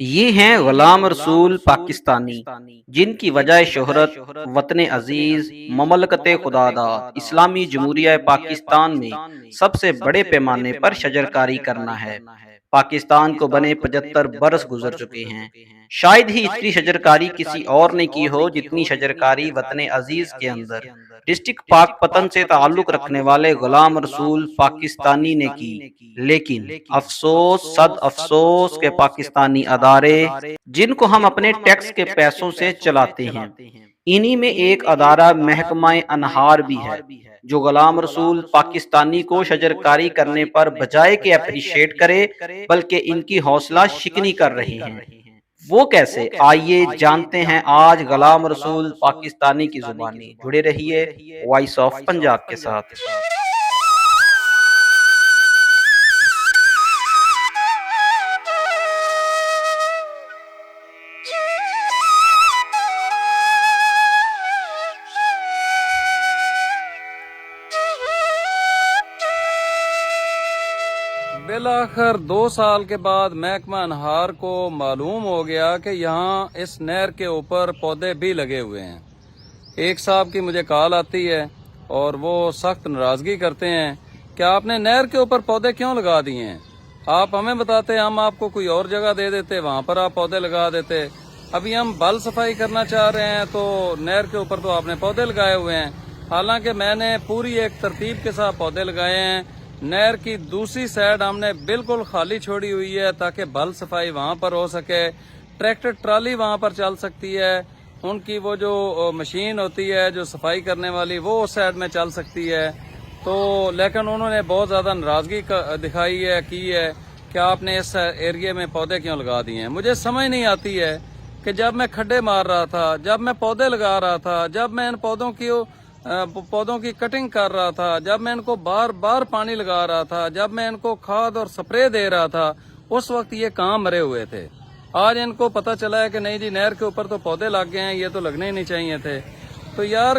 یہ ہیں غلام رسول پاکستانی، جن کی وجہ شہرت وطن عزیز، مملکت خداداد اسلامی جمہوریہ پاکستان میں سب سے بڑے پیمانے پر شجرکاری کرنا ہے۔ پاکستان کو بنے 75 برس گزر چکے ہیں، شاید ہی اتنی شجرکاری کسی اور نے کی ہو جتنی شجرکاری وطن عزیز کے اندر ڈسٹرکٹ پاک پتن سے تعلق رکھنے والے غلام رسول پاکستانی نے کی۔ لیکن افسوس، صد افسوس کہ پاکستانی ادارے جن کو ہم اپنے ٹیکس کے پیسوں سے چلاتے ہیں، انہی میں ایک ادارہ محکمہ انہار بھی ہے جو غلام رسول پاکستانی کو شجرکاری کرنے پر بجائے کہ اپریشیٹ کرے بلکہ ان کی حوصلہ شکنی کر رہے ہیں۔ وہ کیسے؟ آئیے جانتے ہیں آج غلام رسول پاکستانی کی زبانی۔ جڑے رہیے وائس آف پنجاب کے ساتھ۔ بالآخر 2 سال کے بعد محکمہ انہار کو معلوم ہو گیا کہ یہاں اس نہر کے اوپر پودے بھی لگے ہوئے ہیں۔ ایک صاحب کی مجھے کال آتی ہے اور وہ سخت ناراضگی کرتے ہیں کہ آپ نے نہر کے اوپر پودے کیوں لگا دیے ہیں؟ آپ ہمیں بتاتے، ہم آپ کو کوئی اور جگہ دے دیتے، وہاں پر آپ پودے لگا دیتے۔ ابھی ہم بل صفائی کرنا چاہ رہے ہیں تو نہر کے اوپر تو آپ نے پودے لگائے ہوئے ہیں، حالانکہ میں نے پوری ایک ترتیب کے ساتھ پودے لگائے ہیں۔ نہر کی دوسری سائڈ ہم نے بالکل خالی چھوڑی ہوئی ہے تاکہ بل صفائی وہاں پر ہو سکے، ٹریکٹر ٹرالی وہاں پر چل سکتی ہے، ان کی وہ جو مشین ہوتی ہے جو صفائی کرنے والی وہ اس سائڈ میں چل سکتی ہے۔ تو لیکن انہوں نے بہت زیادہ ناراضگی دکھائی ہے کی ہے کہ آپ نے اس ایریے میں پودے کیوں لگا دیے ہیں۔ مجھے سمجھ نہیں آتی ہے کہ جب میں کھڈے مار رہا تھا، جب میں پودے لگا رہا تھا، جب میں ان پودوں کی کٹنگ کر رہا تھا، جب میں ان کو بار بار پانی لگا رہا تھا، جب میں ان کو کھاد اور سپرے دے رہا تھا، اس وقت یہ کہاں مرے ہوئے تھے۔ آج ان کو پتہ چلا ہے کہ نہیں جی نہر کے اوپر تو پودے لگ گئے ہیں، یہ تو لگنے ہی نہیں چاہیے تھے۔ تو یار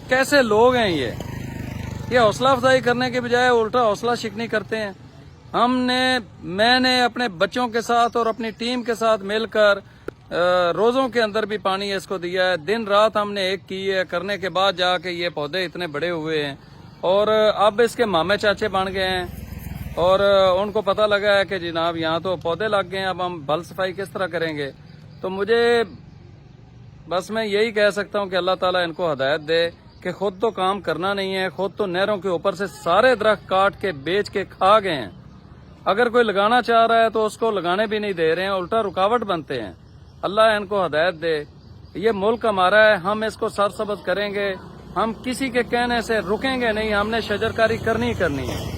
کیسے لوگ ہیں یہ حوصلہ افزائی کرنے کے بجائے الٹا حوصلہ شکنی کرتے ہیں۔ میں نے اپنے بچوں کے ساتھ اور اپنی ٹیم کے ساتھ مل کر روزوں کے اندر بھی پانی اس کو دیا ہے، دن رات ہم نے ایک کی ہے، کرنے کے بعد جا کے یہ پودے اتنے بڑے ہوئے ہیں اور اب اس کے مامے چاچے بن گئے ہیں اور ان کو پتہ لگا ہے کہ جناب یہاں تو پودے لگ گئے ہیں، اب ہم بل صفائی کس طرح کریں گے۔ تو مجھے بس میں یہی کہہ سکتا ہوں کہ اللہ تعالیٰ ان کو ہدایت دے کہ خود تو کام کرنا نہیں ہے، خود تو نہروں کے اوپر سے سارے درخت کاٹ کے بیچ کے کھا گئے ہیں، اگر کوئی لگانا چاہ رہا ہے تو اس کو لگانے بھی نہیں دے رہے ہیں، الٹا رکاوٹ بنتے ہیں۔ اللہ ان کو ہدایت دے۔ یہ ملک ہمارا ہے، ہم اس کو سرسبز کریں گے، ہم کسی کے کہنے سے رکیں گے نہیں، ہم نے شجرکاری کرنی ہے۔